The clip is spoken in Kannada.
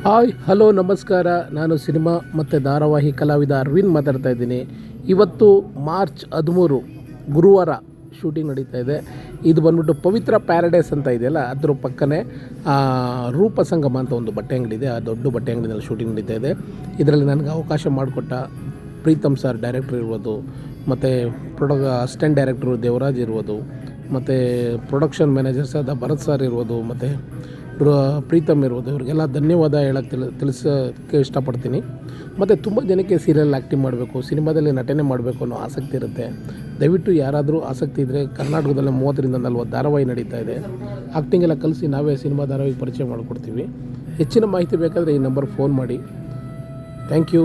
ಹಾಯ್ ಹಲೋ ನಮಸ್ಕಾರ. ನಾನು ಸಿನಿಮಾ ಮತ್ತು ಧಾರಾವಾಹಿ ಕಲಾವಿದ ಅರವಿಂದ್ ಮಾತಾಡ್ತಾ ಇದ್ದೀನಿ. ಇವತ್ತು ಮಾರ್ಚ್ 13 ಗುರುವಾರ ಶೂಟಿಂಗ್ ನಡೀತಾ ಇದೆ. ಇದು ಬಂದ್ಬಿಟ್ಟು ಪವಿತ್ರ ಪ್ಯಾರಡೈಸ್ ಅಂತ ಇದೆಯಲ್ಲ, ಅದ್ರ ಪಕ್ಕನೇ ರೂಪಸಂಗಮ ಅಂತ ಒಂದು ಬಟ್ಟೆ ಅಂಗಡಿ ಇದೆ. ಆ ದೊಡ್ಡ ಬಟ್ಟೆ ಅಂಗಡಿನಲ್ಲಿ ಶೂಟಿಂಗ್ ನಡೀತಾ ಇದೆ. ಇದರಲ್ಲಿ ನನಗೆ ಅವಕಾಶ ಮಾಡಿಕೊಟ್ಟ ಪ್ರೀತಮ್ ಸರ್ ಡೈರೆಕ್ಟ್ರ್ ಇರ್ಬೋದು, ಮತ್ತು ಅಸಿಸ್ಟೆಂಟ್ ಡೈರೆಕ್ಟ್ರು ದೇವರಾಜ್ ಇರ್ಬೋದು, ಮತ್ತು ಪ್ರೊಡಕ್ಷನ್ ಮ್ಯಾನೇಜರ್ಸ್ ಆದ ಭರತ್ ಸರ್ ಇರ್ಬೋದು, ಮತ್ತು ಪ್ರೀತಮ್ ಇರ್ಬೋದು, ಇವರಿಗೆಲ್ಲ ಧನ್ಯವಾದ ಹೇಳೋಕ್ಕೆ ತಿಳಿಸೋಕ್ಕೆ ಇಷ್ಟಪಡ್ತೀನಿ. ಮತ್ತು ತುಂಬ ಜನಕ್ಕೆ ಸೀರಿಯಲ್ ಆ್ಯಕ್ಟಿಂಗ್ ಮಾಡಬೇಕು, ಸಿನಿಮಾದಲ್ಲಿ ನಟನೆ ಮಾಡಬೇಕು ಅನ್ನೋ ಆಸಕ್ತಿ ಇರುತ್ತೆ. ದಯವಿಟ್ಟು ಯಾರಾದರೂ ಆಸಕ್ತಿ ಇದ್ದರೆ ಕರ್ನಾಟಕದಲ್ಲಿ 30ರಿಂದ 40 ಧಾರಾವಾಹಿ ನಡೀತಾ ಇದೆ. ಆ್ಯಕ್ಟಿಂಗ್ ಎಲ್ಲ ಕಲಿಸಿ ನಾವೇ ಸಿನಿಮಾ ಧಾರಾವಾಹಿಗೆ ಪರಿಚಯ ಮಾಡಿಕೊಡ್ತೀವಿ. ಹೆಚ್ಚಿನ ಮಾಹಿತಿ ಬೇಕಾದರೆ ಈ ನಂಬರ್ ಫೋನ್ ಮಾಡಿ. Thank you.